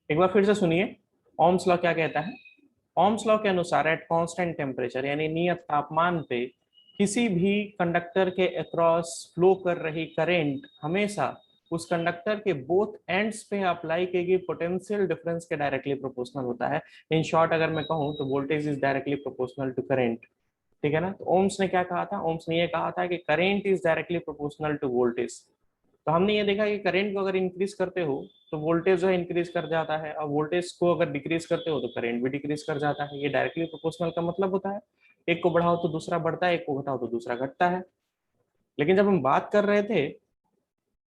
एक बार फिर से सुनिए, ओम्स लॉ क्या कहता है। ओम्स लॉ के अनुसार एट कांस्टेंट टेम्परेचर यानी नियत तापमान पे किसी भी कंडक्टर के अक्रॉस फ्लो कर रही करंट हमेशा उस कंडक्टर के बोथ एंड्स पे अप्लाई की गई पोटेंशियल डिफरेंस के डायरेक्टली प्रोपोर्शनल होता है। इन शॉर्ट अगर मैं कहूं तो voltage is directly proportional to current. ठीक है ना। तो ओम्स ने क्या कहा था, ओम्स ने ये कहा था कि current is directly proportional to voltage. तो हमने ये देखा कि करंट को अगर इंक्रीज करते हो तो वोल्टेज जो है इंक्रीज कर जाता है, और वोल्टेज को अगर डिक्रीज करते हो तो करंट भी डिक्रीज कर जाता है। ये डायरेक्टली प्रोपोर्शनल का मतलब होता है। एक को बढ़ाओ तो दूसरा बढ़ता है, एक को घटाओ तो दूसरा घटता है। लेकिन जब हम बात कर रहे थे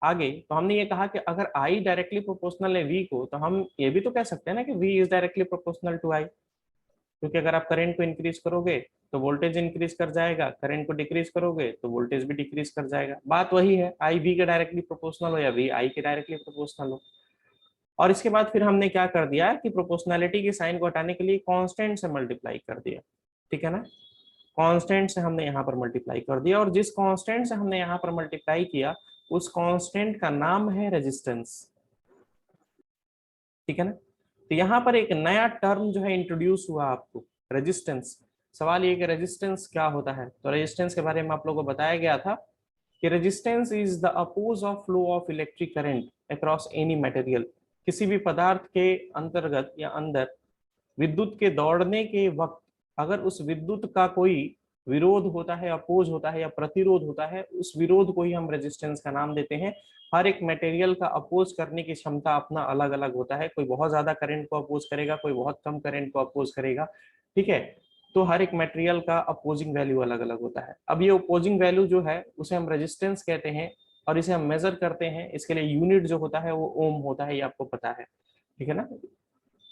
आगे, तो हमने ये कहा कि अगर आई डायरेक्टली प्रोपोर्शनल है वी को, तो हम ये भी तो कह सकते हैं ना कि V is directly proportional to I. क्योंकि अगर आप करंट को इंक्रीज करोगे तो वोल्टेज इंक्रीज कर जाएगा, करंट को डिक्रीज करोगे तो वोल्टेज भी डिक्रीज कर जाएगा। बात वही है, आई वी के डायरेक्टली प्रोपोर्शनल हो या वी आई के डायरेक्टली प्रोपोर्शनल हो। और इसके बाद फिर हमने क्या कर दिया कि प्रोपोर्शनैलिटी की साइन को हटाने के लिए कांस्टेंट से मल्टीप्लाई कर दिया। ठीक है ना। कांस्टेंट से हमने यहाँ पर मल्टीप्लाई कर दिया, और जिस कांस्टेंट से हमने यहाँ पर मल्टीप्लाई किया उस कांस्टेंट का नाम है रेजिस्टेंस। ठीक है ना। तो यहाँ पर एक नया टर्म जो है इंट्रोड्यूस हुआ आपको, रेजिस्टेंस। सवाल ये कि रेजिस्टेंस क्या होता है। तो रेजिस्टेंस के बारे में आप लोगों को बताया गया था कि resistance is the oppose of flow of electric current across any material. किसी भी पदार्थ के अंतर्गत या अंदर विद्युत के दौड़ने के वक्त अगर उस विद्युत का कोई विरोध होता है, अपोज होता है या प्रतिरोध होता है, उस विरोध को ही हम रेजिस्टेंस का नाम देते हैं। हर एक मटेरियल का अपोज करने की क्षमता अपना अलग अलग होता है। कोई बहुत ज्यादा करंट को अपोज करेगा, कोई बहुत कम करंट को अपोज करेगा। ठीक है। तो हर एक मटेरियल का अपोजिंग वैल्यू अलग अलग होता है। अब ये अपोजिंग वैल्यू जो है उसे हम रेजिस्टेंस कहते हैं, और इसे हम मेजर करते हैं। इसके लिए यूनिट जो होता है वो ओम होता है, ये आपको पता है। ठीक है ना।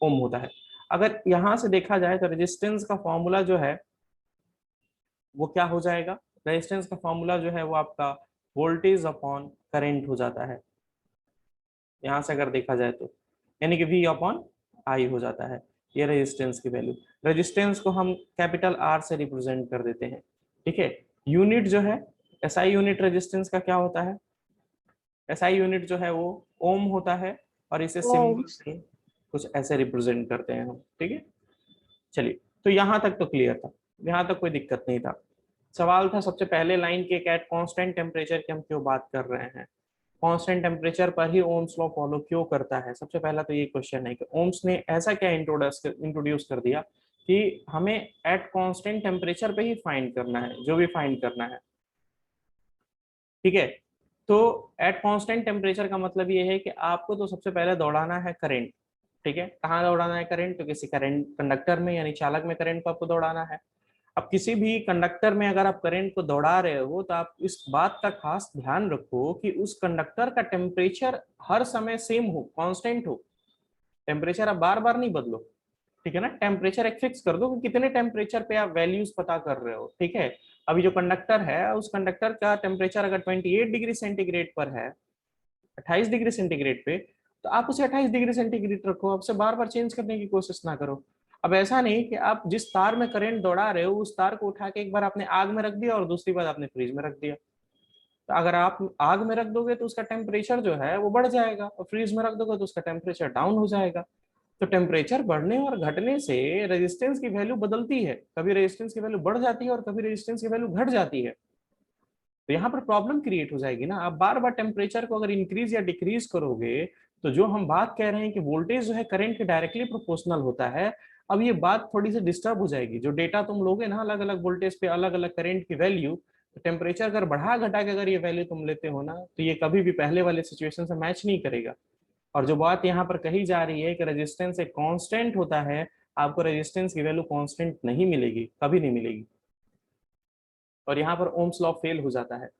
ओम होता है। अगर यहां से देखा जाए तो रेजिस्टेंस का फॉर्मूला जो है वो क्या हो जाएगा। रेजिस्टेंस का फॉर्मूला जो है वो आपका वोल्टेज अपॉन करंट हो जाता है। यहां से अगर देखा जाए तो यानी कि V अपॉन आई हो जाता है। ये रेजिस्टेंस की वैल्यू। रेजिस्टेंस को हम कैपिटल R से रिप्रेजेंट कर देते हैं। ठीक है। यूनिट जो है SI यूनिट रेजिस्टेंस का क्या होता है। SI यूनिट जो है वो ओम होता है, और इसे सिंबल ओम्स। से कुछ ऐसे रिप्रेजेंट करते हैं हम। ठीक है। चलिए, तो यहां तक तो क्लियर था, यहां तक कोई दिक्कत नहीं था। सवाल था सबसे पहले लाइन के एट कांस्टेंट टेम्परेचर की हम क्यों बात कर रहे हैं, कांस्टेंट टेम्परेचर पर ही ओम्स लॉ फॉलो क्यों करता है। सबसे पहला तो ये क्वेश्चन है कि ओम्स ने ऐसा क्या इंट्रोड्यूस कर दिया कि हमें एट कांस्टेंट टेम्परेचर पे ही फाइंड करना है जो भी फाइंड करना है। ठीक है। तो एट कांस्टेंट टेम्परेचर का मतलब ये है कि आपको तो सबसे पहले दौड़ाना है करंट। ठीक है। कहाँ दौड़ाना है करंट, तो किसी करंट कंडक्टर में यानी चालक में करंट को आपको दौड़ाना है। अब किसी भी कंडक्टर में अगर आप करंट को दौड़ा रहे हो तो आप इस बात का खास ध्यान रखो कि उस कंडक्टर का टेम्परेचर हर समय सेम हो, कांस्टेंट हो। टेम्परेचर आप बार बार नहीं बदलो। ठीक है ना। टेम्परेचर एक फिक्स कर दो कि कितने टेम्परेचर पे आप वैल्यूज पता कर रहे हो। ठीक है। अभी जो कंडक्टर है उस कंडक्टर का टेम्परेचर अगर 28 डिग्री सेंटीग्रेड पर है, 28 डिग्री सेंटीग्रेड पे, तो आप उसे 28 डिग्री सेंटीग्रेड रखो, आपसे बार बार चेंज करने की कोशिश ना करो। अब ऐसा नहीं कि आप जिस तार में करंट दौड़ा रहे हो उस तार को उठा के एक बार आपने आग में रख दिया और दूसरी बार आपने फ्रिज में रख दिया। तो अगर आप आग में रख दोगे तो उसका टेम्परेचर जो है वो बढ़ जाएगा, और फ्रीज में रख दोगे तो उसका टेम्परेचर डाउन हो जाएगा। तो टेम्परेचर बढ़ने और घटने से रेजिस्टेंस की वैल्यू बदलती है, कभी रेजिस्टेंस की वैल्यू बढ़ जाती है और कभी रेजिस्टेंस की वैल्यू घट जाती है। तो यहाँ पर प्रॉब्लम क्रिएट हो जाएगी ना। आप बार बार टेम्परेचर को अगर इंक्रीज या डिक्रीज करोगे तो जो हम बात कह रहे हैं कि वोल्टेज जो है करंट के डायरेक्टली प्रोपोर्शनल होता है, अब ये बात थोड़ी सी डिस्टर्ब हो जाएगी। जो डेटा तुम लोगे ना अलग अलग वोल्टेज पे अलग अलग करंट की वैल्यू, तो टेम्परेचर अगर बढ़ा घटा के अगर ये वैल्यू तुम लेते हो ना तो ये कभी भी पहले वाले सिचुएशन से मैच नहीं करेगा। और जो बात यहाँ पर कही जा रही है कि रेजिस्टेंस एक कांस्टेंट होता है, आपको रेजिस्टेंस की वैल्यू कांस्टेंट नहीं मिलेगी, कभी नहीं मिलेगी। और यहाँ पर ओम्स लॉ फेल हो जाता है।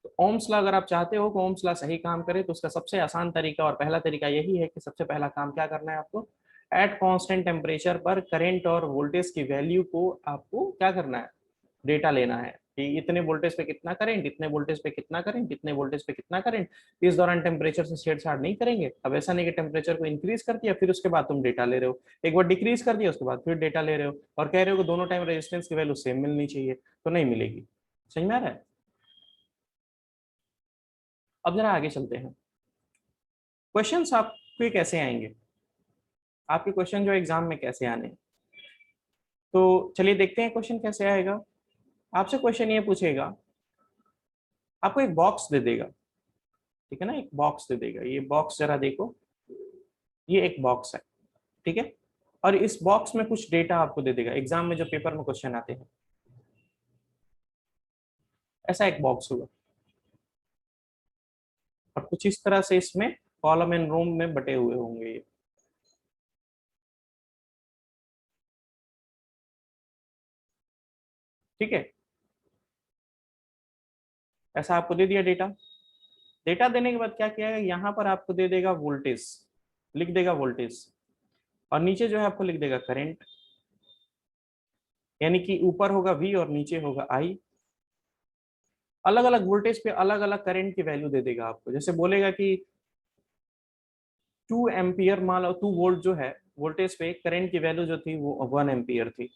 तो ओम्स लॉ अगर आप चाहते हो कि ओम्स लॉ सही काम करे तो उसका सबसे आसान तरीका और पहला तरीका यही है कि सबसे पहला काम क्या करना है आपको, एट कांस्टेंट टेम्परेचर पर करंट और वोल्टेज की वैल्यू को आपको क्या करना है, डेटा लेना है कि इतने वोल्टेज पे कितना करंट, इतने वोल्टेज पे कितना करंट, इतने वोल्टेज पे कितना करंट। इस दौरान टेम्परेचर से छेड़छाड़ नहीं करेंगे। अब ऐसा नहीं कि टेम्परेचर को इंक्रीज कर दिया फिर उसके बाद तुम डेटा ले रहे हो, एक बार डिक्रीज कर दिया उसके बाद फिर डेटा ले रहे हो, और कह रहे हो कि दोनों टाइम रेजिस्टेंस की वैल्यू सेम मिलनी चाहिए, तो नहीं मिलेगी। समझ में आ रहा है। अब जरा आगे चलते हैं। क्वेश्चंस आपके कैसे आएंगे। आपके क्वेश्चन जो एग्जाम में कैसे आने हैं। तो चलिए देखते हैं क्वेश्चन कैसे आएगा। आपसे क्वेश्चन ये पूछेगा, आपको एक बॉक्स दे देगा, ठीक है ना, एक बॉक्स दे देगा। ये बॉक्स जरा देखो, ये एक बॉक्स है, ठीक है। और इस बॉक्स में कुछ डेटा आपको दे देगा। एग्जाम में जो पेपर में क्वेश्चन आते हैं, ऐसा एक बॉक्स होगा और कुछ इस तरह से इसमें कॉलम एंड रोम में बटे हुए होंगे ये, ठीक है। ऐसा आपको दे दिया डेटा। डेटा देने के बाद क्या किया है, यहाँ पर आपको दे देगा वोल्टेज, लिख देगा वोल्टेज, और नीचे जो है आपको लिख देगा करंट, यानी कि ऊपर होगा V और नीचे होगा I। अलग अलग वोल्टेज पे अलग अलग करंट की वैल्यू दे देगा आपको। जैसे बोलेगा कि 2 एम्पियर, मान लो 2 वोल्ट जो है वोल्टेज पे, करंट की वैल्यू जो थी वो 1 एम्पियर थी।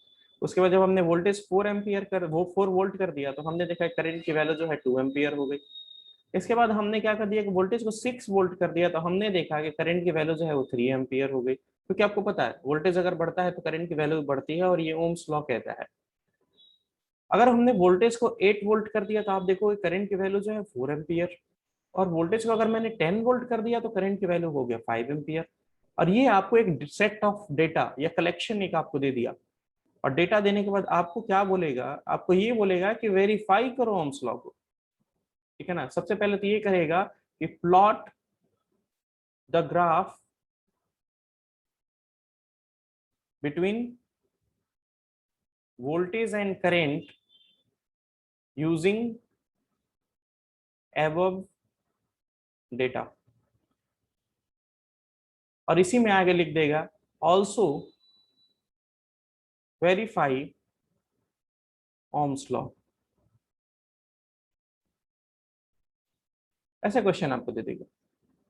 उसके बाद जब हमने वोल्टेज 4 एम्पियर कर, वो 4 वोल्ट कर दिया, तो हमने देखा करंट की वैल्यू जो है 2 एम्पियर हो गई। इसके बाद हमने क्या कर दिया कि वोल्टेज को 6 वोल्ट कर दिया, तो हमने देखा कि करंट की वैल्यू जो है वो 3 एम्पियर हो गई। क्योंकि आपको पता है वोल्टेज अगर बढ़ता है तो करंट की वैल्यू बढ़ती है, और ये ओम्स लॉ कहता है। अगर हमने वोल्टेज को 8 वोल्ट कर दिया तो आप देखो करंट की वैल्यू जो है 4 एम्पियर, और वोल्टेज को अगर मैंने 10 वोल्ट कर दिया तो करंट की वैल्यू हो गया 5 एम्पियर। और ये आपको एक सेट ऑफ डेटा या कलेक्शन एक आपको दे दिया। और डेटा देने के बाद आपको क्या बोलेगा, आपको ये बोलेगा कि वेरीफाई करो ओम्स लॉ को, ठीक है ना। सबसे पहले तो ये कहेगा कि plot the graph between voltage and current using above data, और इसी में आगे लिख देगा ऑल्सो वेरीफाई ओम्स लॉ। ऐसा क्वेश्चन आपको दे देगा,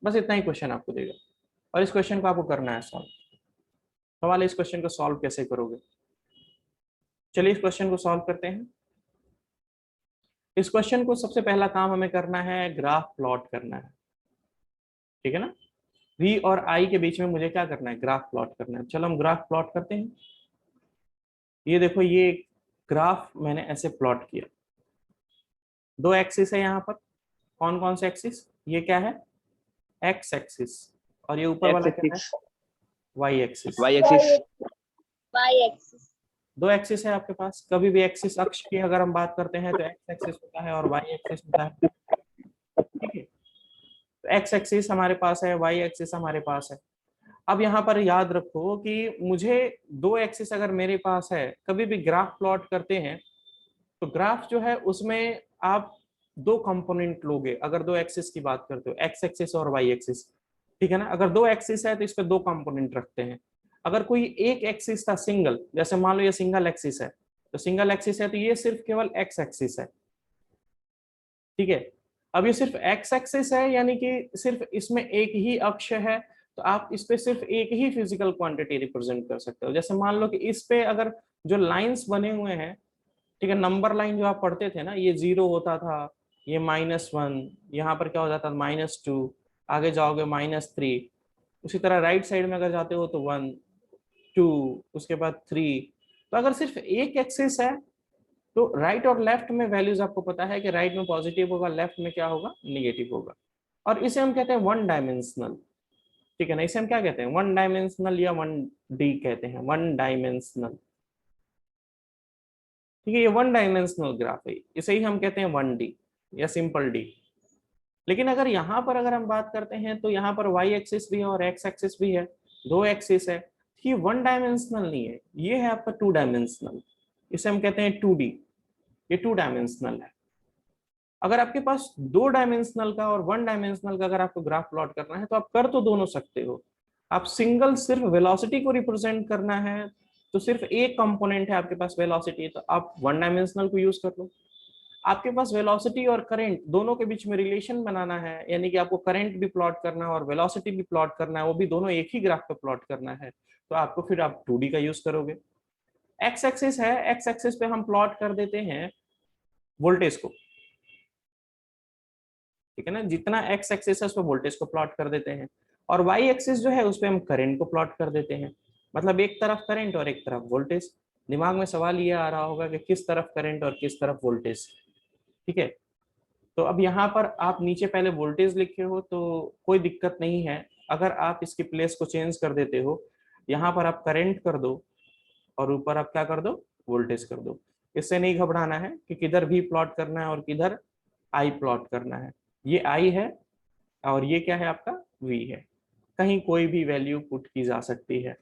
बस इतना ही क्वेश्चन आपको देगा। और इस क्वेश्चन को आपको करना है सॉल्व। सवाल है इस क्वेश्चन को सॉल्व कैसे करोगे। चलिए इस क्वेश्चन को सॉल्व करते हैं। इस क्वेश्चन को सबसे पहला काम हमें करना है, ग्राफ प्लॉट करना है, ठीक है ना। V और I के बीच में मुझे क्या करना है, ग्राफ प्लॉट करना है। चलो हम ग्राफ प्लॉट करते हैं। ये देखो, ये ग्राफ मैंने ऐसे प्लॉट किया। 2 एक्सिस है यहाँ पर। कौन कौन से एक्सिस, ये क्या है, एक्स एक्सिस, और ये ऊपर वाला क्या है, Y axis. Y axis, Y axis. 2 axis है आपके पास। कभी भी एक्सिस अक्ष की अगर हम बात करते हैं तो एक्स एक्सिस होता है और वाई एक्सिस होता है, ठीक है। तो एक्स एक्सिस हमारे पास है, वाई एक्सिस हमारे पास है। अब यहाँ पर याद रखो कि मुझे 2 एक्सिस अगर मेरे पास है, कभी भी ग्राफ प्लॉट करते हैं तो ग्राफ जो है उसमें आप 2 कंपोनेंट लोगे। अगर 2 एक्सिस की बात करते हो, एक्स एक्सिस और वाई एक्सिस, ठीक है ना। अगर 2 एक्सिस है तो इस पे 2 कंपोनेंट रखते हैं। अगर कोई एक एक्सिस था सिंगल, जैसे मान लो ये सिंगल एक्सिस है, तो सिंगल एक्सिस है तो ये सिर्फ केवल एक्स एक्सिस है, ठीक है। अब ये सिर्फ एक्स एक्सिस है, यानी कि सिर्फ इसमें एक ही अक्ष है, तो आप इस पे सिर्फ एक ही फिजिकल क्वांटिटी रिप्रेजेंट कर सकते हो। जैसे मान लो कि इस पे अगर जो लाइंस बने हुए हैं, ठीक है, नंबर लाइन जो आप पढ़ते थे ना, ये 0 होता था, ये -1, यहाँ पर क्या हो जाता था -2, आगे जाओगे -3, उसी तरह राइट साइड में अगर जाते हो तो 1 2, उसके बाद 3। तो अगर सिर्फ एक एक्सिस है तो राइट और लेफ्ट में वैल्यूज आपको पता है कि राइट में पॉजिटिव होगा, लेफ्ट में क्या होगा, निगेटिव होगा। और इसे हम कहते हैं 1 डायमेंशनल, ठीक है ना। इसे हम क्या कहते हैं, 1 डायमेंशनल या 1D कहते हैं, 1 डायमेंशनल, ठीक है। ये 1 डायमेंशनल ग्राफ है, इसे ही हम कहते हैं 1D या सिंपल डी। लेकिन अगर यहाँ पर अगर हम बात करते हैं तो यहाँ पर वाई एक्सिस भी है और एक्स एक्सिस भी है, 2 एक्सिस है। ये 1 डायमेंशनल नहीं है, ये है आपका 2 डायमेंशनल। इसे हम कहते हैं 2D, ये 2 डायमेंशनल है। अगर आपके पास 2 डायमेंशनल का और 1 डायमेंशनल का अगर आपको ग्राफ प्लॉट करना है तो आप कर तो दोनों सकते हो। आप सिंगल सिर्फ वेलोसिटी को रिप्रेजेंट करना है तो सिर्फ एक कंपोनेंट है आपके पास वेलोसिटी, तो आप 1 डायमेंशनल को यूज कर लो। आपके पास वेलोसिटी और करंट दोनों के बीच में रिलेशन बनाना है, यानी कि आपको करंट भी प्लॉट करना है और वेलोसिटी भी प्लॉट करना है, वो भी दोनों एक ही ग्राफ पे प्लॉट करना है, तो आपको फिर आप 2D का यूज करोगे। एक्स एक्सिस है, एक्स एक्सिस पे हम प्लॉट कर देते हैं वोल्टेज को, ठीक है ना। जितना एक्स एक्सिस है उस पर वोल्टेज को प्लॉट कर देते हैं। और वाई एक्सिस जो है उस पर हम करंट को प्लॉट कर देते हैं, मतलब एक तरफ करंट और एक तरफ वोल्टेज। दिमाग में सवाल ये आ रहा होगा कि किस तरफ करंट और किस तरफ वोल्टेज, ठीक है। तो अब यहाँ पर आप नीचे पहले वोल्टेज लिखे हो तो कोई दिक्कत नहीं है, अगर आप इसकी प्लेस को चेंज कर देते हो, यहाँ पर आप करंट कर दो और ऊपर आप क्या कर दो, वोल्टेज कर दो। इससे नहीं घबराना है कि किधर भी प्लॉट करना है और किधर आई प्लॉट करना है। ये आई है और ये क्या है आपका वी है, कहीं कोई भी वैल्यू पुट की जा सकती है।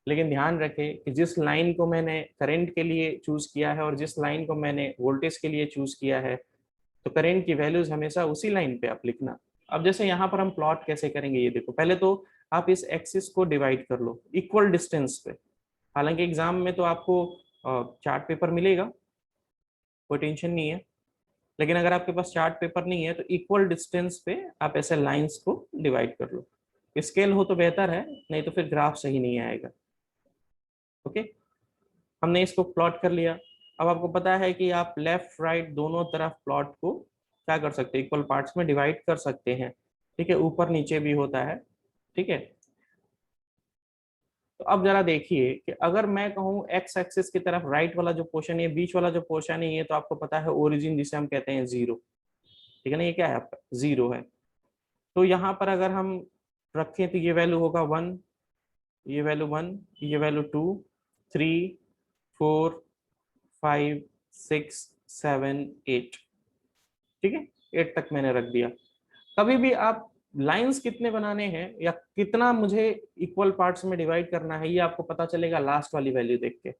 लेकिन ध्यान रखें कि जिस लाइन को मैंने करंट के लिए चूज किया है और जिस लाइन को मैंने वोल्टेज के लिए चूज किया है, तो करंट की वैल्यूज हमेशा उसी लाइन पे आप लिखना। अब जैसे यहाँ पर हम प्लॉट कैसे करेंगे ये देखो, पहले तो आप इस एक्सिस को डिवाइड कर लो इक्वल डिस्टेंस पे। हालांकि एग्जाम में तो आपको चार्ट पेपर मिलेगा, कोई टेंशन नहीं है, लेकिन अगर आपके पास चार्ट पेपर नहीं है तो इक्वल डिस्टेंस पे आप ऐसे लाइंस को डिवाइड कर लो। स्केल हो तो बेहतर है, नहीं तो फिर ग्राफ सही नहीं आएगा। ओके, हमने इसको प्लॉट कर लिया। अब आपको पता है कि आप लेफ्ट राइट दोनों तरफ प्लॉट को क्या कर सकते हैं, इक्वल पार्ट्स में डिवाइड कर सकते हैं, ठीक है, ऊपर नीचे भी होता है, ठीक है। तो अब जरा देखिए कि अगर मैं कहूँ एक्स एक्सिस की तरफ राइट वाला जो पोर्शन है, बीच वाला जो पोर्शन है, ये तो आपको पता है ओरिजिन जिसे हम कहते हैं जीरो, ठीक है ना, ये क्या है आपका जीरो है। तो यहाँ पर अगर हम रखें तो ये वैल्यू होगा 1, ये वैल्यू 1, ये वैल्यू 2, 3, 4, 5, 6, 7, 8, ठीक है, 8 तक मैंने रख दिया। कभी भी आप लाइंस कितने बनाने हैं या कितना मुझे इक्वल पार्ट्स में डिवाइड करना है, ये आपको पता चलेगा लास्ट वाली वैल्यू देख के।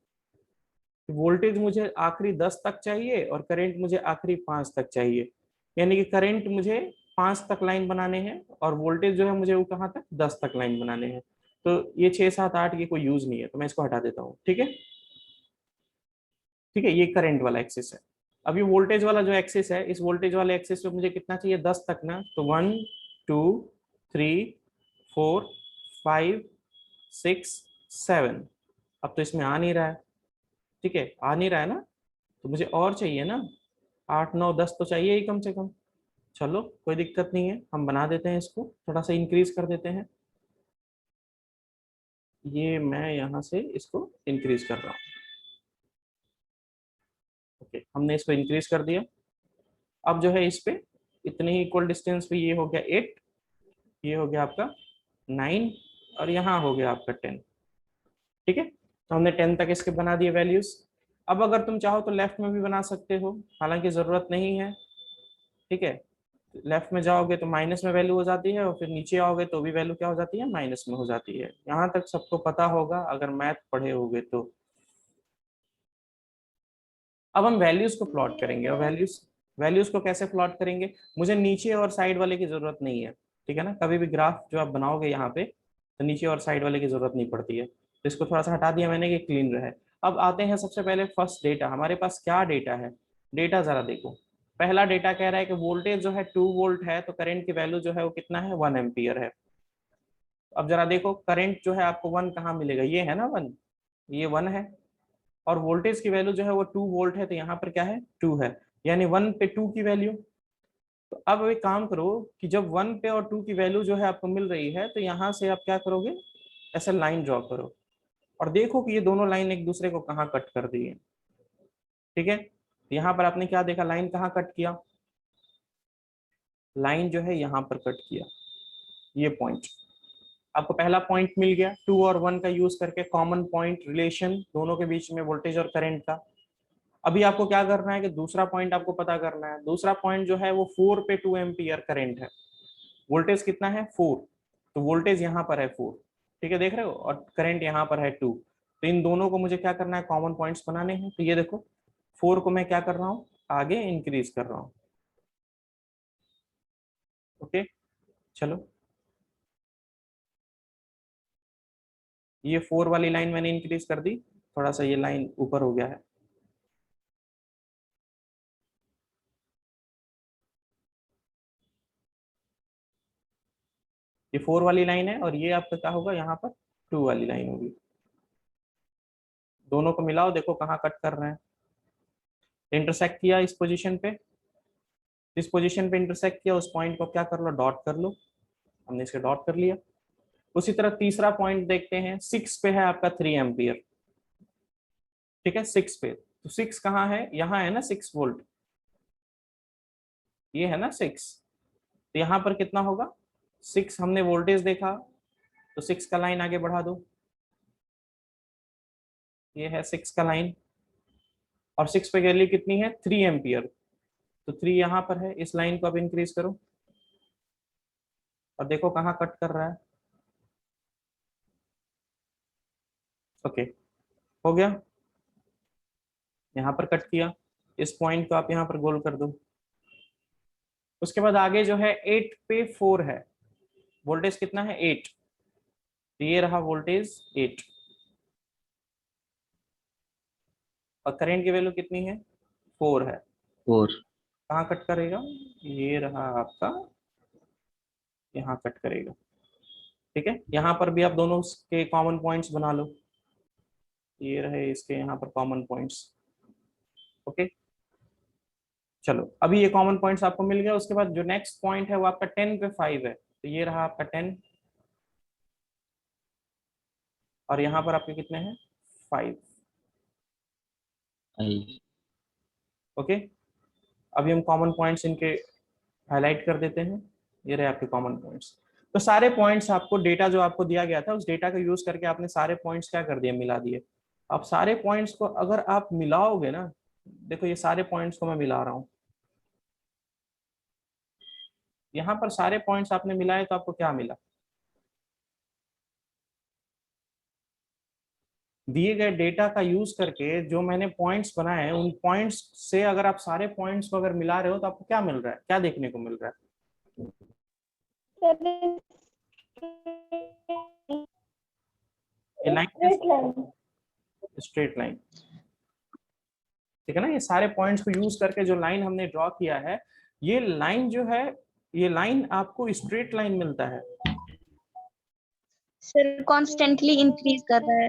वोल्टेज मुझे आखिरी 10 तक चाहिए और करंट मुझे आखिरी 5 तक चाहिए, यानी कि करंट मुझे 5 तक लाइन बनाने हैं और वोल्टेज जो है मुझे वो कहाँ तक, 10 तक लाइन बनाने हैं। तो ये 6, 7, 8 ये कोई यूज नहीं है, तो मैं इसको हटा देता हूँ, ठीक है। ठीक है, ये करंट वाला एक्सिस है। अब ये वोल्टेज वाला जो एक्सिस है, इस वोल्टेज वाले एक्सिस पे मुझे कितना चाहिए, 10 तक ना, तो 1, 2, 3, 4, 5, 6, 7। अब तो इसमें आ नहीं रहा है, ठीक है, आ नहीं रहा है ना, तो मुझे और चाहिए ना, 8, 9, 10 तो चाहिए ही कम से कम। चलो कोई दिक्कत नहीं है, हम बना देते हैं, इसको थोड़ा सा इंक्रीज कर देते हैं। ये मैं यहाँ से इसको इंक्रीज कर रहा हूँ। ओके, हमने इसको इंक्रीज कर दिया। अब जो है इस पे इतने ही इक्वल डिस्टेंस पे ये हो गया 8, ये हो गया आपका 9 और यहाँ हो गया आपका 10, ठीक है। तो हमने 10 तक इसके बना दिए वैल्यूज। अब अगर तुम चाहो तो लेफ्ट में भी बना सकते हो, हालांकि जरूरत नहीं है, ठीक है। लेफ्ट में जाओगे तो माइनस में वैल्यू हो जाती है और फिर नीचे आओगे तो भी वैल्यू क्या हो जाती है, माइनस में हो जाती है। यहाँ तक सबको पता होगा अगर मैथ पढ़े होगे तो। अब हम वैल्यूज को प्लॉट करेंगे, और वैल्यूज वैल्यूज को कैसे प्लॉट करेंगे, मुझे नीचे और साइड वाले की जरूरत नहीं है, ठीक है ना। कभी भी ग्राफ जो आप बनाओगे यहाँ पे तो नीचे और साइड वाले की जरूरत नहीं पड़ती है, तो इसको थोड़ा सा हटा दिया मैंने कि क्लीन रहे। अब आते हैं सबसे पहले फर्स्ट डेटा, हमारे पास क्या डेटा है। डेटा जरा देखो, पहला डेटा कह रहा है कि वोल्टेज जो है 2 वोल्ट है, तो करंट की वैल्यू जो है वो कितना है, 1 एम्पियर है। अब जरा देखो करंट जो है आपको 1 कहाँ मिलेगा, ये है ना 1, ये 1 है, और वोल्टेज की वैल्यू जो है वो 2 वोल्ट है, तो यहाँ पर क्या है, 2 है, यानी 1 पे 2 की वैल्यू। तो अब एक काम करो कि जब 1 पे और 2 की वैल्यू जो है आपको मिल रही है, तो यहाँ से आप क्या करोगे, ऐसे लाइन ड्रॉ करो और देखो कि ये दोनों लाइन एक दूसरे को कहाँ कट कर दी है, ठीक है। यहाँ पर आपने क्या देखा, लाइन कहाँ कट किया, लाइन जो है यहाँ पर कट किया, ये पॉइंट। आपको पहला पॉइंट मिल गया 2 और 1 का यूज करके, कॉमन पॉइंट रिलेशन दोनों के बीच में वोल्टेज और करंट का। अभी आपको क्या करना है कि दूसरा पॉइंट आपको पता करना है। दूसरा पॉइंट जो है वो 4 पे 2 एम्पियर करंट है, वोल्टेज कितना है 4, तो वोल्टेज यहाँ पर है 4, ठीक है, देख रहे हो, और करंट यहाँ पर है 2। तो इन दोनों को मुझे क्या करना है, कॉमन पॉइंट्स बनाने हैं। तो ये देखो 4 को मैं क्या कर रहा हूँ, आगे इंक्रीज कर रहा हूँ। ओके, चलो ये 4 वाली लाइन मैंने इंक्रीज कर दी, थोड़ा सा ये लाइन ऊपर हो गया है। ये 4 वाली लाइन है और ये आपका क्या होगा, यहाँ पर 2 वाली लाइन होगी। दोनों को मिलाओ, देखो कहाँ कट कर रहे हैं, इंटरसेक्ट किया इस पोजीशन पे, इस पोजीशन पे इंटरसेक्ट किया, उस पॉइंट को क्या कर लो, डॉट कर लो। हमने इसके डॉट कर लिया। उसी तरह तीसरा पॉइंट देखते हैं, 6 पे है आपका 3 एम्पियर, ठीक है 6 पे। तो 6 कहाँ है, यहाँ है ना 6 वोल्ट, ये है ना 6, तो यहाँ पर कितना होगा 6, हमने वोल्टेज देखा, तो 6 का लाइन आगे बढ़ा दो, ये है 6 का लाइन, और 6 पे वैल्यू कितनी है 3 एम्पियर, तो 3 यहाँ पर है, इस लाइन को अब इंक्रीज करो और देखो कहाँ कट कर रहा है। ओके, हो गया, यहाँ पर कट किया, इस पॉइंट को आप यहाँ पर गोल कर दो। उसके बाद आगे जो है 8 पे 4 है, वोल्टेज कितना है 8, तो ये रहा वोल्टेज 8, और करंट की वैल्यू कितनी है 4 है, 4। कहाँ कट करेगा, ये रहा आपका, यहाँ कट करेगा, ठीक है। यहाँ पर भी आप दोनों के कॉमन पॉइंट्स बना लो, ये रहे इसके यहाँ पर कॉमन पॉइंट्स, ओके। चलो अभी ये कॉमन पॉइंट्स आपको मिल गया। उसके बाद जो नेक्स्ट पॉइंट है वो आपका 10 पे 5 है, तो ये रहा आपका 10, और यहाँ पर आपके कितने हैं 5, ओके। अभी हम कॉमन पॉइंट्स इनके हाईलाइट कर देते हैं, ये रहे आपके कॉमन पॉइंट्स। तो सारे पॉइंट्स आपको, डेटा जो आपको दिया गया था उस डेटा का यूज करके आपने सारे पॉइंट्स क्या कर दिए, मिला दिए। अब सारे पॉइंट्स को अगर आप मिलाओगे ना, देखो ये सारे पॉइंट्स को मैं मिला रहा हूँ, यहाँ पर सारे पॉइंट्स आपने मिलाए तो आपको क्या मिला, दिए गए डेटा का यूज करके जो मैंने पॉइंट्स बनाए हैं, उन पॉइंट्स से अगर आप सारे पॉइंट्स को अगर मिला रहे हो तो आपको क्या मिल रहा है, क्या देखने को मिल रहा है, ये लाइन, स्ट्रेट लाइन, ठीक है ना। ये सारे पॉइंट्स को यूज करके जो लाइन हमने ड्रॉ किया है, ये लाइन जो है, ये लाइन आपको स्ट्रेट लाइन मिलता है। सर कॉन्स्टेंटली इंक्रीज कर रहा है।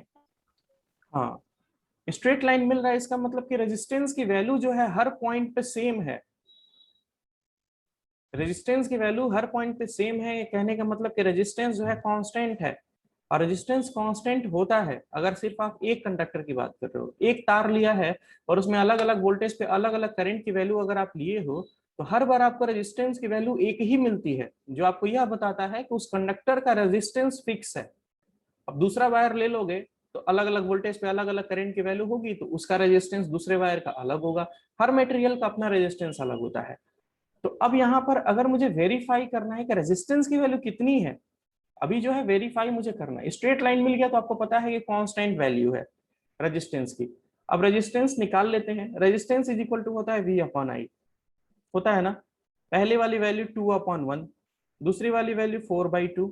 हाँ, स्ट्रेट लाइन मिल रहा है, इसका मतलब कि रेजिस्टेंस की वैल्यू जो है हर पॉइंट पे सेम है, रेजिस्टेंस की वैल्यू हर पॉइंट पे सेम है, ये कहने का मतलब कि रेजिस्टेंस जो है कांस्टेंट है। और रेजिस्टेंस कांस्टेंट होता है अगर सिर्फ आप एक कंडक्टर की बात कर रहे हो, एक तार लिया है और उसमें अलग अलग वोल्टेज पे अलग अलग करंट की वैल्यू अगर आप लिए हो, तो हर बार आपको रेजिस्टेंस की वैल्यू एक ही मिलती है, जो आपको यह बताता है कि उस कंडक्टर का रेजिस्टेंस फिक्स है। अब दूसरा वायर ले लोगे तो अलग अलग वोल्टेज पे अलग अलग करंट की वैल्यू होगी, तो उसका रेजिस्टेंस दूसरे वायर का अलग होगा, हर मटेरियल का अपना रेजिस्टेंस अलग होता है। तो अब यहाँ पर अगर मुझे वेरीफाई करना है कि रेजिस्टेंस की वैल्यू कितनी है, अभी जो है वेरीफाई मुझे करना है, स्ट्रेट लाइन मिल गया तो आपको पता है कि कांस्टेंट वैल्यू है रेजिस्टेंस की। अब रेजिस्टेंस निकाल लेते हैं, रेजिस्टेंस इज इक्वल टू होता है V अपॉन I, होता है ना। पहले वाली वैल्यू 2/1, दूसरी वाली वैल्यू 4/2,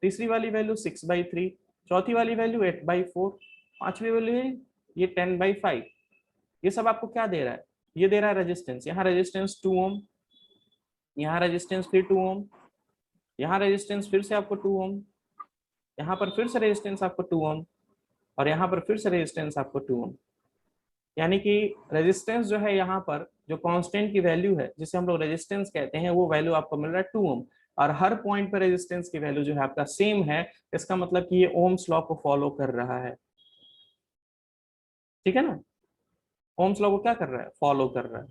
तीसरी वाली वैल्यू 6/3, चौथी वाली वैल्यू 8/4, पांचवी वैल्यू ये 10/5। ये सब आपको क्या दे रहा है, ये दे रहा है रेजिस्टेंस। यहाँ रेजिस्टेंस 2 ओम, यहाँ रेजिस्टेंस फिर 2 ओम, यहाँ रेजिस्टेंस फिर से आपको 2 ओम, यहाँ पर फिर से रेजिस्टेंस आपको 2 ओम, और यहाँ पर फिर से रेजिस्टेंस आपको 2 ओम। यानी कि रेजिस्टेंस जो है यहाँ पर जो कांस्टेंट की वैल्यू है, जिसे हम लोग रेजिस्टेंस कहते हैं, वो वैल्यू आपको मिल रहा है 2 ओम, और हर पॉइंट पर रेजिस्टेंस की वैल्यू जो है आपका सेम है। इसका मतलब कि ये ओम्स लॉ को फॉलो कर रहा है, ठीक है ना। ओम्स लॉ को क्या कर रहा है, फॉलो कर रहा है।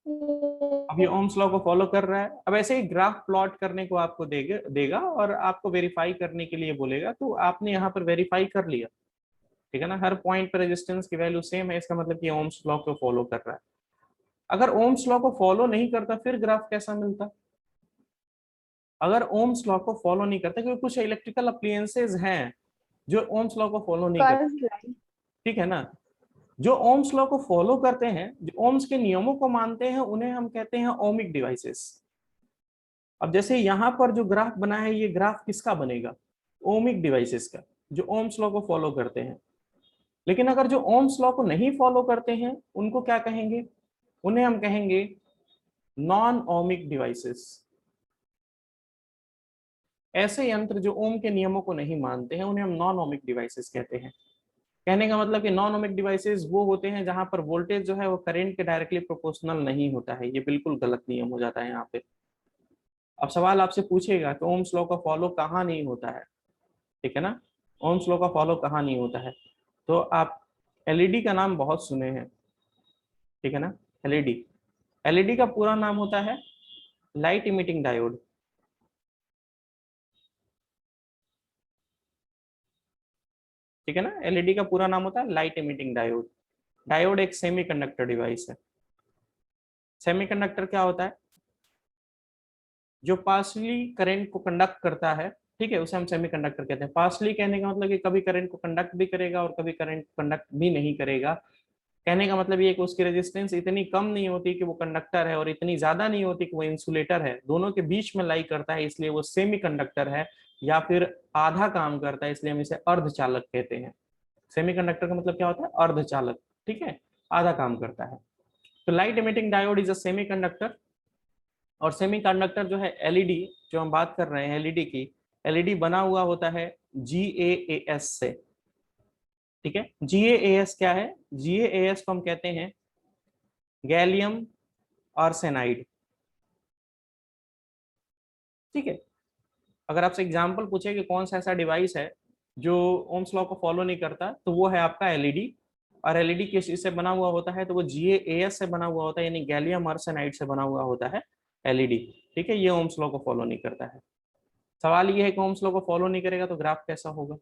अब ये ओम्स लॉ को फॉलो कर रहा है। अब ऐसे ही ग्राफ प्लॉट करने को आपको देगा और आपको वेरीफाई करने के लिए बोलेगा, तो आपने यहाँ पर वेरीफाई कर लिया, ठीक है ना। हर पॉइंट पर रेजिस्टेंस की वैल्यू सेम है, इसका मतलब कि ओम्स लॉ को फॉलो कर रहा है। अगर ओम्स लॉ को फॉलो नहीं करता फिर ग्राफ कैसा मिलता, अगर ओम्स लॉ को फॉलो नहीं करता, क्योंकि कुछ इलेक्ट्रिकल अप्लायंसेस हैं जो ओम्स लॉ को फॉलो नहीं करते, ठीक है ना। जो ओम्स लॉ को फॉलो करते हैं, जो ओम्स के नियमों को मानते हैं, उन्हें हम कहते हैं ओमिक डिवाइसेस। अब जैसे यहाँ पर जो ग्राफ बना है, ये ग्राफ किसका बनेगा, ओमिक डिवाइसेस का, जो ओम्स लॉ को फॉलो करते हैं। लेकिन अगर जो ओम्स लॉ को नहीं फॉलो करते हैं, उनको क्या कहेंगे, उन्हें हम कहेंगे नॉन ओमिक डिवाइसेस। ऐसे यंत्र जो ओम के नियमों को नहीं मानते हैं, उन्हें हम नॉन ओमिक डिवाइसेस कहते हैं। कहने का मतलब कि नॉन ओमिक डिवाइसेस वो होते हैं जहां पर वोल्टेज जो है वो करंट के डायरेक्टली प्रोपोर्शनल नहीं होता है, ये बिल्कुल गलत नियम हो जाता है यहाँ पे। अब सवाल आपसे पूछेगा कि ओम्स लॉ का फॉलो कहाँ नहीं होता है, ठीक है ना, ओम्स लॉ का फॉलो कहाँ नहीं होता है। तो आप एलईडी का नाम बहुत सुने हैं, ठीक है ना, एलईडी, एलईडी का पूरा नाम होता है लाइट इमिटिंग डायोड, ठीक है ना, एलईडी का पूरा नाम होता है लाइट इमिटिंग डायोड। डायोड एक सेमीकंडक्टर डिवाइस है। सेमीकंडक्टर क्या होता है, जो पार्शली करंट को कंडक्ट करता है, ठीक है, उसे हम सेमीकंडक्टर कहते हैं। पार्शली कहने का मतलब कि कभी करंट को कंडक्ट भी करेगा और कभी करंट कंडक्ट भी नहीं करेगा। कहने का मतलब ये है कि उसकी रेजिस्टेंस इतनी कम नहीं होती कि वो कंडक्टर है और इतनी ज्यादा नहीं होती कि वो इंसुलेटर है, दोनों के बीच में लाई करता है, इसलिए वो सेमीकंडक्टर है, या फिर आधा काम करता है, इसलिए हम इसे अर्धचालक कहते हैं। सेमीकंडक्टर का मतलब क्या होता है, अर्धचालक, ठीक है, आधा काम करता है। तो light emitting diode is a semiconductor. और सेमीकंडक्टर जो है एलईडी, जो हम बात कर रहे हैं एलईडी की, एलईडी बना हुआ होता है GaAs से, ठीक है। GaAs क्या है, GaAs को हम कहते हैं गैलियम आर्सेनाइड, ठीक है। अगर आपसे एग्जांपल पूछे कि कौन सा ऐसा डिवाइस है जो ओम्स लॉ को फॉलो नहीं करता, तो वो है आपका एलईडी। और एलईडी किस चीज से बना हुआ होता है, तो वो GaAs से बना हुआ होता है, यानी गैलियम आर्सेनाइड से बना हुआ होता है एलईडी, ठीक है। ये ओम्स लॉ को फॉलो नहीं करता है। सवाल ये है कि ओम्स लॉ को फॉलो नहीं करेगा तो ग्राफ कैसा होगा,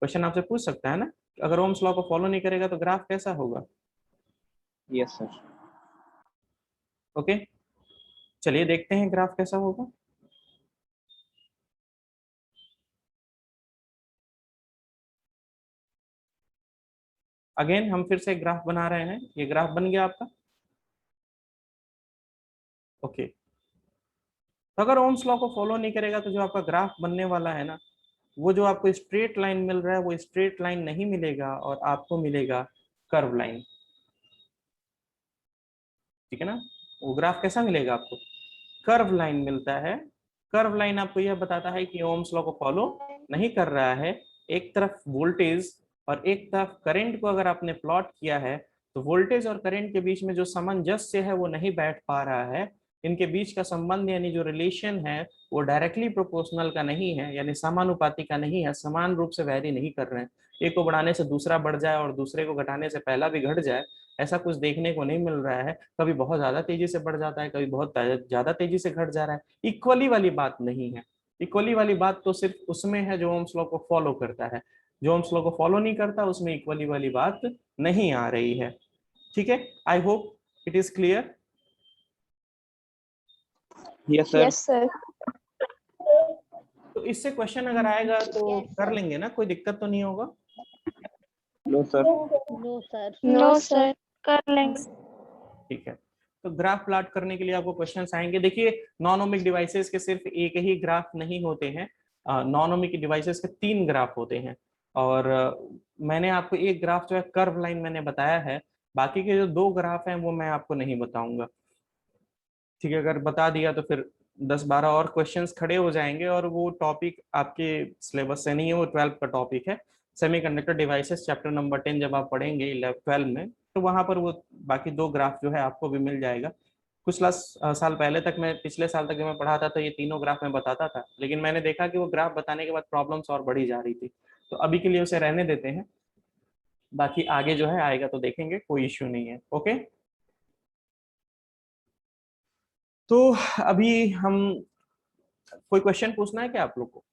क्वेश्चन आपसे पूछ सकता है ना, अगर ओम्स लॉ को फॉलो नहीं करेगा तो ग्राफ कैसा होगा। Yes sir. ओके, चलिए देखते हैं ग्राफ कैसा होगा। अगेन हम फिर से ग्राफ बना रहे हैं, ये ग्राफ बन गया आपका। ओके, तो अगर ओम्स लॉ को फॉलो नहीं करेगा तो जो आपका ग्राफ बनने वाला है ना, वो जो आपको स्ट्रेट लाइन मिल रहा है वो स्ट्रेट लाइन नहीं मिलेगा और आपको मिलेगा कर्व लाइन, ठीक है ना। वो ग्राफ कैसा मिलेगा आपको, कर्व लाइन मिलता है। कर्व लाइन आपको यह बताता है कि ओम्स लॉ को फॉलो नहीं कर रहा है। एक तरफ वोल्टेज और एक तरफ करंट को अगर आपने प्लॉट किया है, तो वोल्टेज और करंट के बीच में जो सामंजस्य है वो नहीं बैठ पा रहा है। इनके बीच का संबंध यानी जो रिलेशन है वो डायरेक्टली प्रोपोर्शनल का नहीं है, यानी समानुपाती का नहीं है, समान रूप से वैरी नहीं कर रहे हैं। एक को बढ़ाने से दूसरा बढ़ जाए और दूसरे को घटाने से पहला भी घट जाए, ऐसा कुछ देखने को नहीं मिल रहा है। कभी बहुत ज्यादा तेजी से बढ़ जाता है, कभी बहुत ज्यादा तेजी से घट जा रहा है। इक्वली वाली बात नहीं है। इक्वली वाली बात तो सिर्फ उसमें है जो ओम्स लॉ को फॉलो करता है, जो ओम्स लॉ को फॉलो नहीं करता उसमें इक्वली वाली बात नहीं आ रही है, ठीक है। I hope it is clear. Yes sir. Yes sir. तो इससे क्वेश्चन अगर आएगा तो कर लेंगे ना, कोई दिक्कत तो नहीं होगा। No sir. No sir. No sir, कर लेंगे। ठीक है, तो ग्राफ प्लॉट करने के लिए आपको क्वेश्चंस आएंगे। देखिए, नॉन ओमिक डिवाइसेस के सिर्फ एक ही ग्राफ नहीं होते हैं, नॉन ओमिक डिवाइसेस के 3 ग्राफ होते हैं। और मैंने आपको एक ग्राफ जो है कर्व लाइन मैंने बताया है, बाकी के जो 2 ग्राफ हैं वो मैं आपको नहीं बताऊंगा, ठीक है। अगर बता दिया तो फिर 10-12 और क्वेश्चंस खड़े हो जाएंगे और वो टॉपिक आपके सिलेबस से नहीं है, वो 12th का टॉपिक है। सेमीकंडक्टर डिवाइसेस चैप्टर नंबर 10 जब आप पढ़ेंगे 12 में, तो वहां पर वो बाकी 2 ग्राफ जो है आपको भी मिल जाएगा। कुछ साल पहले तक, मैं पिछले साल तक जब मैं पढ़ाता था, ये तीनों ग्राफ मैं बताता था, लेकिन मैंने देखा कि वो ग्राफ बताने के बाद प्रॉब्लम्स और बढ़ी जा रही थी, तो अभी के लिए उसे रहने देते हैं। बाकी आगे जो है आएगा तो देखेंगे, कोई इश्यू नहीं है। ओके, तो अभी हम, कोई क्वेश्चन पूछना है क्या आप लोग को।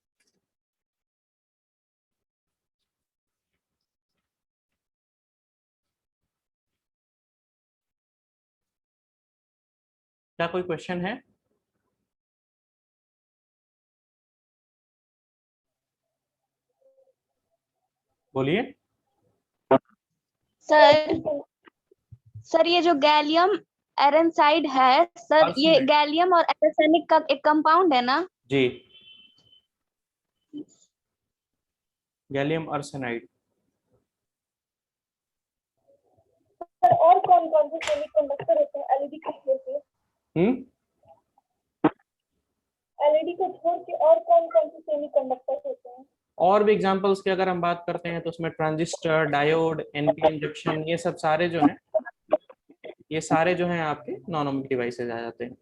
क्या कोई क्वेश्चन है, बोलिए। सर, सर ये जो गैलियम एरेनसाइड है सर, ये आर्सेनाइड। गैलियम और एर्सेनिक का एक कंपाउंड है ना। जी, गैलियम आर्सेनाइड। सर और कौन कौन से सेमीकंडक्टर होते हैं एलईडी को छोड़ के? एलईडी को छोड़ के और कौन कौन से सेमीकंडक्टर होते हैं? और भी एग्जांपल्स की अगर हम बात करते हैं तो उसमें ट्रांजिस्टर, डायोड, एनपीएन जंक्शन, ये सब सारे जो हैं, ये सारे जो हैं आपके नॉन ओमिक डिवाइसेज आ जाते हैं।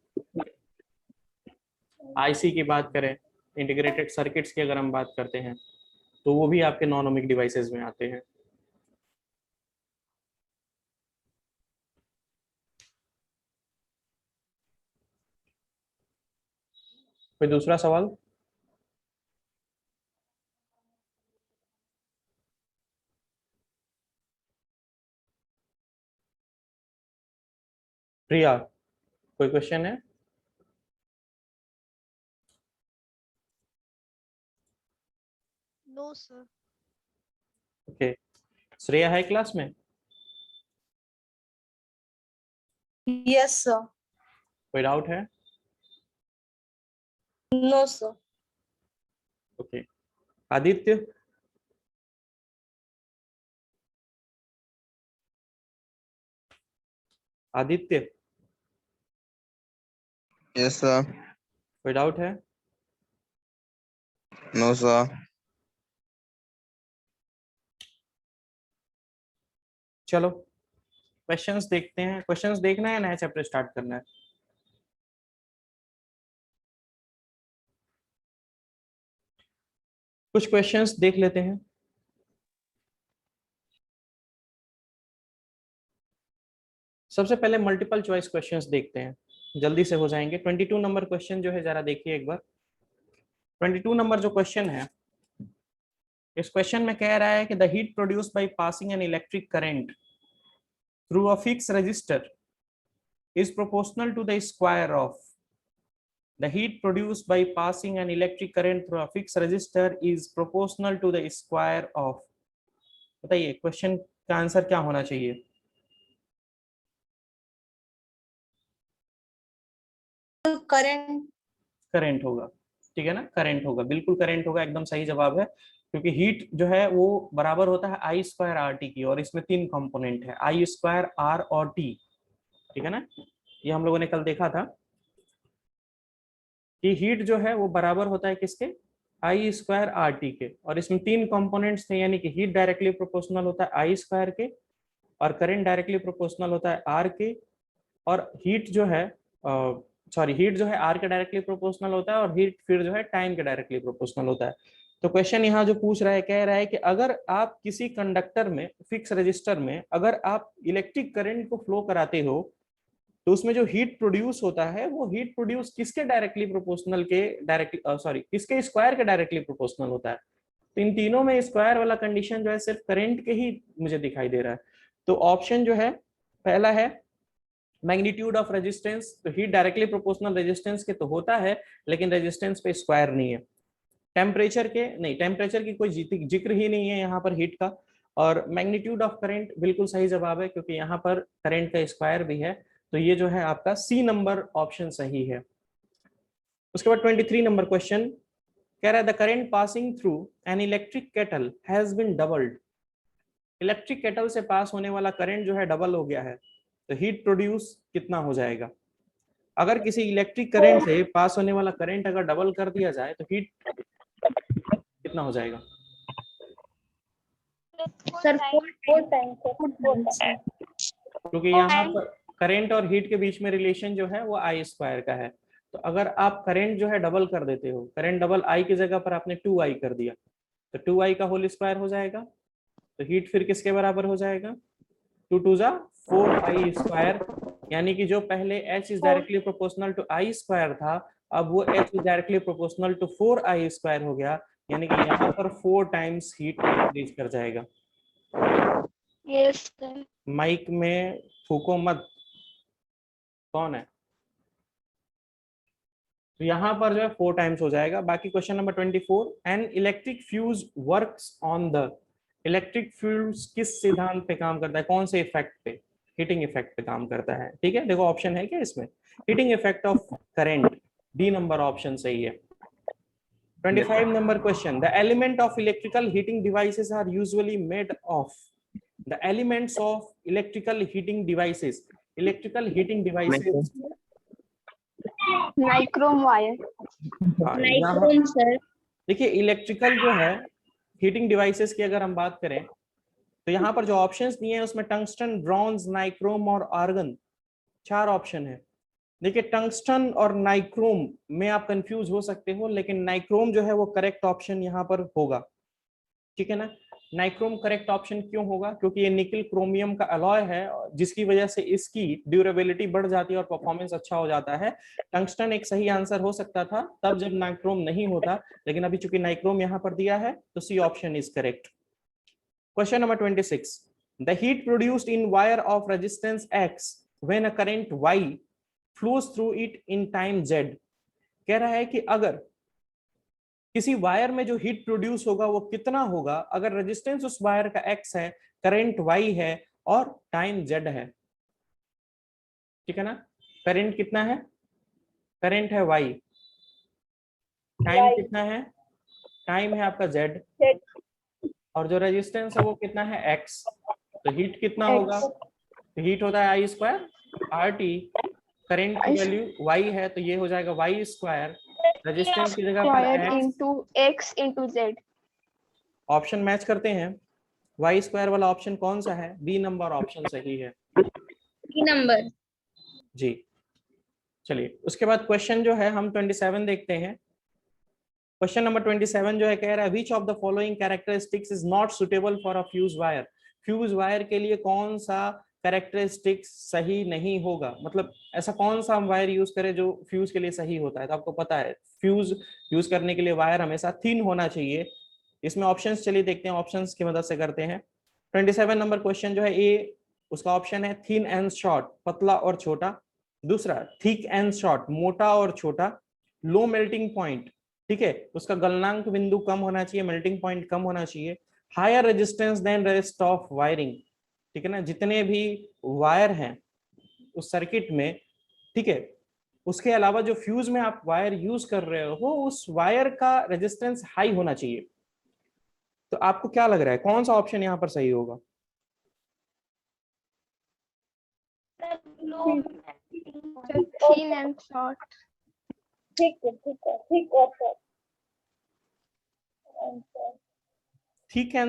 आईसी की बात करें, इंटीग्रेटेड सर्किट्स की अगर हम बात करते हैं, तो वो भी आपके नॉन ओमिक डिवाइसेस में आते हैं। कोई दूसरा सवाल? प्रिया, कोई क्वेश्चन है? No sir. ओके, श्रेया है क्लास में? Yes sir. कोई डाउट है? No sir. Okay, Aditya? Aditya, Yes, sir. कोई डाउट है? No, sir. चलो क्वेश्चंस देखते हैं। क्वेश्चंस देखना है, नया चैप्टर स्टार्ट करना है? कुछ क्वेश्चंस देख लेते हैं। सबसे पहले मल्टीपल चॉइस क्वेश्चंस देखते हैं, जल्दी से हो जाएंगे। 22 नंबर क्वेश्चन जो है जरा देखिए एक बार। 22 नंबर जो क्वेश्चन है, इस क्वेश्चन में कह रहा है कि the heat produced by passing an electric current through a fix register is proportional to the square of the heat produced by passing an electric current through a fixed resistor is proportional to the square of। बताइए question का answer क्या होना चाहिए? Current. Current होगा, ठीक है ना, current होगा, बिल्कुल करंट होगा, एकदम सही जवाब है। क्योंकि हीट जो है वो बराबर होता है आई स्क्वायर आर टी की, और इसमें तीन कंपोनेंट है, आई स्क्वायर आर और टी, ठीक है ना। ये हम लोगों ने कल देखा था कि हीट जो है वो बराबर होता है किसके? आई स्क्वायर आर टी के, और इसमें तीन कंपोनेंट्स थे, यानी कि हीट डायरेक्टली प्रोपोर्शनल होता है आई स्क्वायर के, और करंट डायरेक्टली प्रोपोर्शनल होता है आर के, और हीट जो है हीट जो है आर के डायरेक्टली प्रोपोर्शनल होता है, और हीट फिर जो है टाइम के डायरेक्टली प्रोपोर्शनल होता है। तो क्वेश्चन यहाँ जो पूछ रहा है, कह रहा है कि अगर आप किसी कंडक्टर में, फिक्स रजिस्टर में, अगर आप इलेक्ट्रिक करंट को फ्लो कराते हो, तो उसमें जो हीट प्रोड्यूस होता है वो हीट प्रोड्यूस किसके डायरेक्टली प्रोपोर्शनल के किसके स्क्वायर के डायरेक्टली प्रोपोर्शनल होता है। तो इन तीनों में स्क्वायर वाला कंडीशन जो है सिर्फ करंट के ही मुझे दिखाई दे रहा है। तो ऑप्शन जो है पहला है मैग्नीट्यूड ऑफ रेजिस्टेंस। तो हीट डायरेक्टली प्रोपोर्शनल रेजिस्टेंस के तो होता है, लेकिन रेजिस्टेंस पे स्क्वायर नहीं है। टेम्परेचर के नहीं, टेम्परेचर की कोई जिक्र ही नहीं है यहाँ पर हीट का। और मैग्नीट्यूड ऑफ करंट बिल्कुल सही जवाब है, क्योंकि यहाँ पर करंट का स्क्वायर भी है। तो ये जो है आपका सी नंबर ऑप्शन सही है। उसके बाद 23 नंबर क्वेश्चन कह रहा है the current passing through an electric kettle has been doubled. Electric kettle से पास होने वाला करंट जो है डबल हो गया है, तो हीट प्रोड्यूस कितना हो जाएगा? अगर किसी इलेक्ट्रिक करंट से पास होने वाला करंट अगर डबल कर दिया जाए तो हीट कितना हो जाएगा? Sir 4 times. क्योंकि यहाँ पर करंट और हीट के बीच में रिलेशन जो है वो आई स्क्वायर का है। तो अगर आप करंट जो है डबल कर देते हो, करंट डबल आई की जगह पर आपने 2i कर दिया, तो 2i का होल स्क्वायर हो जाएगा। तो हीट फिर किसके बराबर हो जाएगा? 2 2 जा 4i स्क्वायर, यानी कि जो पहले h is directly proportional to I square था, अब वो h is directly proportional to 4i square हो गया, यानी कि यहाँ पर 4 टाइम्स हीट इंक्रीज कर जाएगा। Yes sir. माइक में फूको मत, कौन है? तो यहाँ पर जो है 4 टाइम्स हो जाएगा। बाकी question number 24, an electric fuse works on the. Electric fuse किस सिद्धांत पे काम करता है, कौन से इफेक्ट पे? हीटिंग इफेक्ट पे काम करता है, ठीक है। देखो ऑप्शन है क्या इसमें, heating effect of current, D number option सही है। 25 number question, the element of electrical heating devices are usually made of. The elements of electrical heating devices, electrical heating devices, nichrome wire. Nichrome sir. देखिए electrical जो है heating devices की अगर हम बात करें, तो यहाँ पर जो ऑप्शंस दिए हैं उसमें टंगस्टन, ब्रॉन्ज, नाइक्रोम और आर्गन, 4 ऑप्शन है। देखिए टंगस्टन और नाइक्रोम में आप कंफ्यूज हो सकते हो, लेकिन नाइक्रोम जो है वो करेक्ट ऑप्शन यहाँ पर होगा, ठीक है ना। नाइक्रोम करेक्ट ऑप्शन क्यों होगा, क्योंकि ये निकल क्रोमियम का अलॉय है, जिसकी वजह से इसकी ड्यूरेबिलिटी बढ़ जाती है और परफॉर्मेंस अच्छा हो जाता है। टंगस्टन एक सही आंसर हो सकता था तब जब नाइक्रोम नहीं होता, लेकिन अभी चूंकि नाइक्रोम यहाँ पर दिया है तो C option is correct. Question number 26, the heat produced in wire of resistance X when a current Y flows through it in time Z. कह रहा है कि अगर किसी वायर में जो हीट प्रोड्यूस होगा वो कितना होगा अगर रेजिस्टेंस उस वायर का एक्स है, करंट वाई है और टाइम जेड है, ठीक है ना। करंट कितना है, करंट है वाई, टाइम Y, कितना है, टाइम है आपका जेड, Z, और जो रेजिस्टेंस है वो कितना है एक्स। तो हीट कितना होगा, तो हीट होता है आई स्क्वायर आर टी, करंट की वैल्यू वाई है तो ये हो जाएगा वाई स्क्वायर, रेजिस्टेंस की जगह पर square x. Into x into z। Option match करते हैं, वाई स्क्वायर वाला ऑप्शन कौन सा है, बी नंबर ऑप्शन सही है बी नंबर। जी। चलिए उसके बाद क्वेश्चन जो है हम 27 देखते हैं। क्वेश्चन नंबर 27 जो है कह रहा है which of the following characteristics is not suitable for a fuse wire. Fuse wire के लिए कौन सा कैरेक्टरिस्टिक्स सही नहीं होगा, मतलब ऐसा कौन सा हम वायर यूज करें जो फ्यूज के लिए सही होता है। तो आपको पता है फ्यूज यूज करने के लिए वायर हमेशा थिन होना चाहिए। इसमें ऑप्शंस चलिए देखते हैं, ऑप्शंस की मदद से करते हैं। 27 नंबर क्वेश्चन जो है ए, उसका ऑप्शन है थिन एंड शॉर्ट, पतला और छोटा। दूसरा थिक एंड शॉर्ट, मोटा और छोटा। लो मेल्टिंग पॉइंट, ठीक है, उसका गलनांक बिंदु कम होना चाहिए, मेल्टिंग पॉइंट कम होना चाहिए। Higher resistance than rest of wiring, ठीक है ना, जितने भी वायर हैं उस सर्किट में, ठीक है, उसके अलावा जो फ्यूज में आप वायर यूज कर रहे हो उस वायर का रेजिस्टेंस हाई होना चाहिए। तो आपको क्या लग रहा है कौन सा ऑप्शन यहाँ पर सही होगा। Thin and short. ठीक है, ठीक है, ठीक है, सर। ठीक है